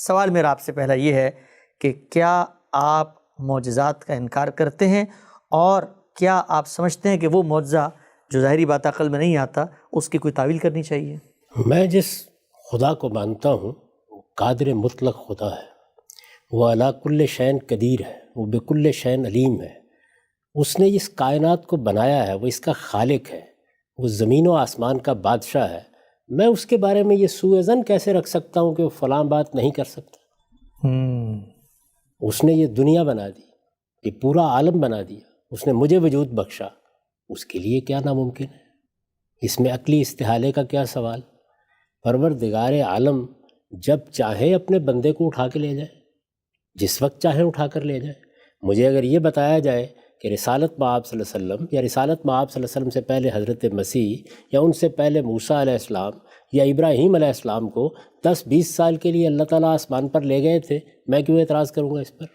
سوال میرا آپ سے پہلا یہ ہے کہ کیا آپ معجزات کا انکار کرتے ہیں، اور کیا آپ سمجھتے ہیں کہ وہ معجزہ جو ظاہری بات عقل میں نہیں آتا اس کی کوئی تعویل کرنی چاہیے؟ میں جس خدا کو مانتا ہوں وہ قادر مطلق خدا ہے، وہ علی کل شیء قدیر ہے، وہ بکل شیء علیم ہے۔ اس نے اس کائنات کو بنایا ہے، وہ اس کا خالق ہے، وہ زمین و آسمان کا بادشاہ ہے۔ میں اس کے بارے میں یہ سوء ظن کیسے رکھ سکتا ہوں کہ وہ فلاں بات نہیں کر سکتا؟ اس نے یہ دنیا بنا دی، یہ پورا عالم بنا دیا، اس نے مجھے وجود بخشا، اس کے لیے کیا ناممکن ہے؟ اس میں عقلی استحالے کا کیا سوال؟ پروردگار عالم جب چاہے اپنے بندے کو اٹھا کے لے جائے، جس وقت چاہے اٹھا کر لے جائے۔ مجھے اگر یہ بتایا جائے کہ رسالت مآب صلی اللہ علیہ وسلم یا رسالت مآب صلی اللہ علیہ وسلم سے پہلے حضرت مسیح یا ان سے پہلے موسیٰ علیہ السلام یا ابراہیم علیہ السلام کو 10-20 سال کے لیے اللہ تعالیٰ آسمان پر لے گئے تھے، میں کیوں اعتراض کروں گا اس پر؟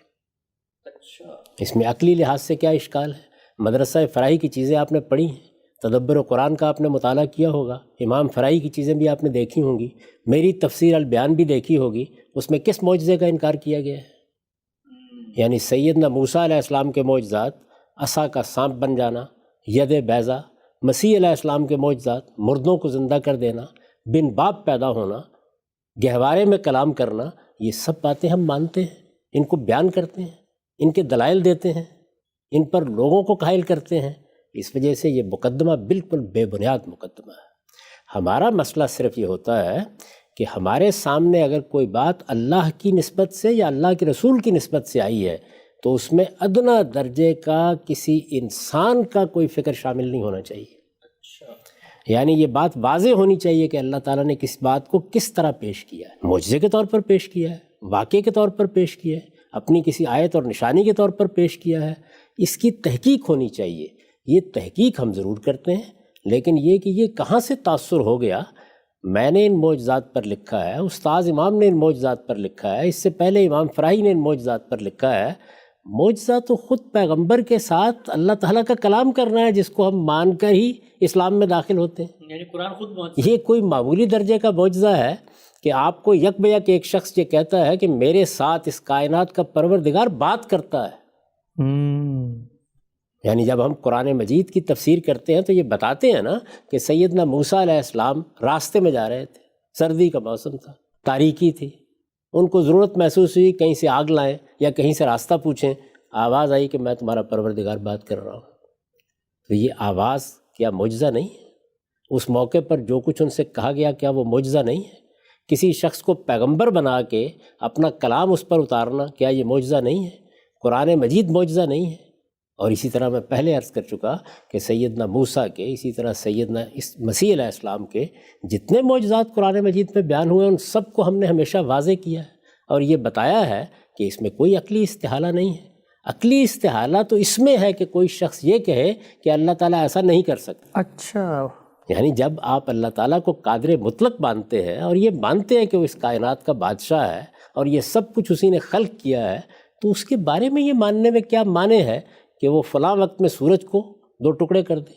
اس میں عقلی لحاظ سے کیا اشکال ہے؟ مدرسہ فرائی کی چیزیں آپ نے پڑھی ہیں، تدبر قرآن کا آپ نے مطالعہ کیا ہوگا، امام فرائی کی چیزیں بھی آپ نے دیکھی ہوں گی، میری تفسیر البیان بھی دیکھی ہوگی۔ اس میں کس معجزے کا انکار کیا گیا ہے؟ یعنی سیدنا موسیٰ علیہ السلام کے معجزات، عصا کا سانپ بن جانا، ید بیضا، مسیح علیہ السلام کے معجزات، مردوں کو زندہ کر دینا، بن باپ پیدا ہونا، گہوارے میں کلام کرنا، یہ سب باتیں ہم مانتے ہیں، ان کو بیان کرتے ہیں، ان کے دلائل دیتے ہیں، ان پر لوگوں کو قائل کرتے ہیں۔ اس وجہ سے یہ مقدمہ بالکل بے بنیاد مقدمہ ہے۔ ہمارا مسئلہ صرف یہ ہوتا ہے کہ ہمارے سامنے اگر کوئی بات اللہ کی نسبت سے یا اللہ کے رسول کی نسبت سے آئی ہے تو اس میں ادنیٰ درجے کا کسی انسان کا کوئی فکر شامل نہیں ہونا چاہیے۔ یعنی یہ بات واضح ہونی چاہیے کہ اللہ تعالیٰ نے کس بات کو کس طرح پیش کیا ہے، معجزے کے طور پر پیش کیا ہے، واقعے کے طور پر پیش کیا ہے، اپنی کسی آیت اور نشانی کے طور پر پیش کیا ہے۔ اس کی تحقیق ہونی چاہیے۔ یہ تحقیق ہم ضرور کرتے ہیں، لیکن یہ کہ یہ کہاں سے تاثر ہو گیا، میں نے ان معجزات پر لکھا ہے، استاذ امام نے ان معجزات پر لکھا ہے، اس سے پہلے امام فرائی نے ان معجزات پر لکھا ہے۔ معجزہ تو خود پیغمبر کے ساتھ اللہ تعالیٰ کا کلام کرنا ہے، جس کو ہم مان کر ہی اسلام میں داخل ہوتے ہیں۔ یعنی قرآن خود معجزہ، یہ کوئی معمولی درجے کا معجزہ ہے کہ آپ کو یک بہ یک ایک شخص یہ کہتا ہے کہ میرے ساتھ اس کائنات کا پروردگار بات کرتا ہے۔ یعنی جب ہم قرآن مجید کی تفسیر کرتے ہیں تو یہ بتاتے ہیں نا کہ سیدنا موسیٰ علیہ السلام راستے میں جا رہے تھے، سردی کا موسم تھا، تاریکی تھی، ان کو ضرورت محسوس ہوئی کہیں سے آگ لائیں یا کہیں سے راستہ پوچھیں، آواز آئی کہ میں تمہارا پروردگار بات کر رہا ہوں۔ تو یہ آواز کیا معجزہ نہیں ہے؟ اس موقع پر جو کچھ ان سے کہا گیا کیا وہ معجزہ نہیں ہے؟ کسی شخص کو پیغمبر بنا کے اپنا کلام اس پر اتارنا کیا یہ معجزہ نہیں ہے؟ قرآن مجید معجزہ نہیں ہے؟ اور اسی طرح میں پہلے عرض کر چکا کہ سیدنا موسیٰ کے، اسی طرح سیدنا مسیح علیہ السلام کے جتنے معجزات قرآن مجید میں بیان ہوئے ان سب کو ہم نے ہمیشہ واضح کیا ہے اور یہ بتایا ہے کہ اس میں کوئی عقلی استحالہ نہیں ہے۔ عقلی استحالہ تو اس میں ہے کہ کوئی شخص یہ کہے کہ اللہ تعالیٰ ایسا نہیں کر سکتا۔ اچھا، یعنی جب آپ اللہ تعالیٰ کو قادر مطلق مانتے ہیں اور یہ مانتے ہیں کہ وہ اس کائنات کا بادشاہ ہے اور یہ سب کچھ اسی نے خلق کیا ہے، تو اس کے بارے میں یہ ماننے میں کیا معنی ہے کہ وہ فلاں وقت میں سورج کو 2 ٹکڑے کر دے،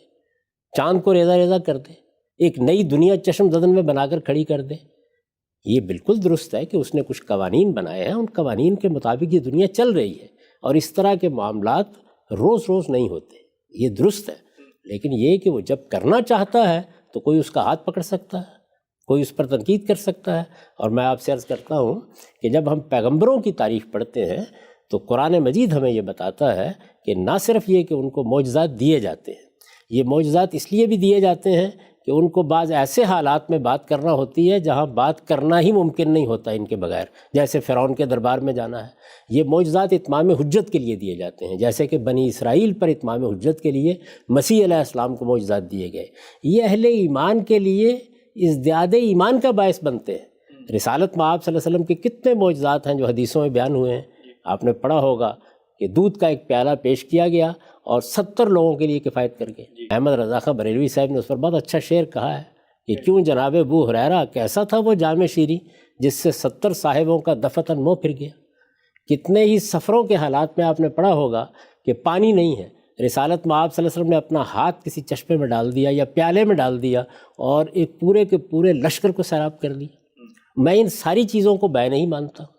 چاند کو ریزہ ریزہ کر دے، ایک نئی دنیا چشم زدن میں بنا کر کھڑی کر دے۔ یہ بالکل درست ہے کہ اس نے کچھ قوانین بنائے ہیں، ان قوانین کے مطابق یہ دنیا چل رہی ہے اور اس طرح کے معاملات روز روز نہیں ہوتے، یہ درست ہے۔ لیکن یہ کہ وہ جب کرنا چاہتا ہے تو کوئی اس کا ہاتھ پکڑ سکتا ہے، کوئی اس پر تنقید کر سکتا ہے۔ اور میں آپ سے عرض کرتا ہوں کہ جب ہم پیغمبروں کی تاریخ پڑھتے ہیں تو قرآن مجید ہمیں یہ بتاتا ہے کہ نہ صرف یہ کہ ان کو معجزات دیے جاتے ہیں، یہ معجزات اس لیے بھی دیے جاتے ہیں کہ ان کو بعض ایسے حالات میں بات کرنا ہوتی ہے جہاں بات کرنا ہی ممکن نہیں ہوتا ان کے بغیر، جیسے فرعون کے دربار میں جانا ہے۔ یہ معجزات اتمام حجت کے لیے دیے جاتے ہیں، جیسے کہ بنی اسرائیل پر اتمام حجت کے لیے مسیح علیہ السلام کو معجزات دیے گئے۔ یہ اہل ایمان کے لیے ازدیاد ایمان کا باعث بنتے ہیں۔ رسالت مآب صلی اللہ علیہ وسلم کے کتنے معجزات ہیں جو حدیثوں میں بیان ہوئے ہیں۔ آپ نے پڑھا ہوگا کہ دودھ کا ایک پیالہ پیش کیا گیا اور 70 لوگوں کے لیے کفایت کر گئے۔ احمد رضا خاں بریلوی صاحب نے اس پر بہت اچھا شعر کہا ہے کہ کیوں جناب ابو ہریرہ کیسا تھا وہ جام شیریں جس سے 70 صاحبوں کا دفتن منہ پھر گیا۔ کتنے ہی سفروں کے حالات میں آپ نے پڑھا ہوگا کہ پانی نہیں ہے، رسالت مآب صلی اللہ علیہ وسلم نے اپنا ہاتھ کسی چشمے میں ڈال دیا یا پیالے میں ڈال دیا اور ایک پورے کے پورے لشکر کو سیراب کر دیا۔ میں ان ساری چیزوں کو بے نہیں مانتا ہوں،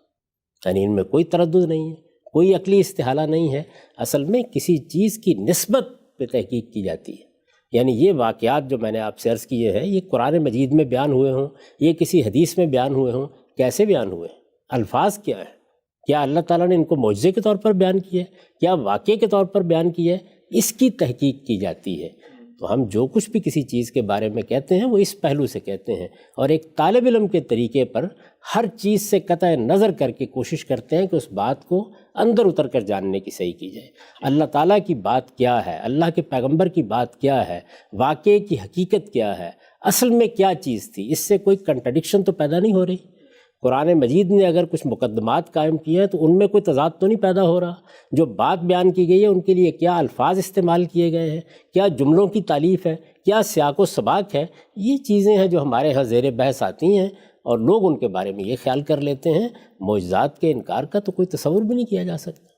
یعنی ان میں کوئی تردد نہیں ہے، کوئی عقلی استحالہ نہیں ہے، اصل میں کسی چیز کی نسبت پہ تحقیق کی جاتی ہے۔ یعنی یہ واقعات جو میں نے آپ سے عرض کیے ہیں، یہ قرآن مجید میں بیان ہوئے ہوں، یہ کسی حدیث میں بیان ہوئے ہوں، کیسے بیان ہوئے ہیں؟ الفاظ کیا ہیں؟ کیا اللہ تعالیٰ نے ان کو معجزے کے طور پر بیان کیا ہے؟ کیا واقعے کے طور پر بیان کیا ہے؟ اس کی تحقیق کی جاتی ہے۔ تو ہم جو کچھ بھی کسی چیز کے بارے میں کہتے ہیں وہ اس پہلو سے کہتے ہیں، اور ایک طالب علم کے طریقے پر ہر چیز سے قطع نظر کر کے کوشش کرتے ہیں کہ اس بات کو اندر اتر کر جاننے کی صحیح کی جائے۔ اللہ تعالیٰ کی بات کیا ہے، اللہ کے پیغمبر کی بات کیا ہے، واقعے کی حقیقت کیا ہے، اصل میں کیا چیز تھی، اس سے کوئی کنٹرڈکشن تو پیدا نہیں ہو رہی۔ قرآن مجید نے اگر کچھ مقدمات قائم کیے ہیں تو ان میں کوئی تضاد تو نہیں پیدا ہو رہا۔ جو بات بیان کی گئی ہے ان کے لیے کیا الفاظ استعمال کیے گئے ہیں، کیا جملوں کی تالیف ہے، کیا سیاق و سباق ہے، یہ چیزیں ہیں جو ہمارے ہاں زیر بحث آتی ہیں، اور لوگ ان کے بارے میں یہ خیال کر لیتے ہیں معجزات کے انکار کا تو کوئی تصور بھی نہیں کیا جا سکتا۔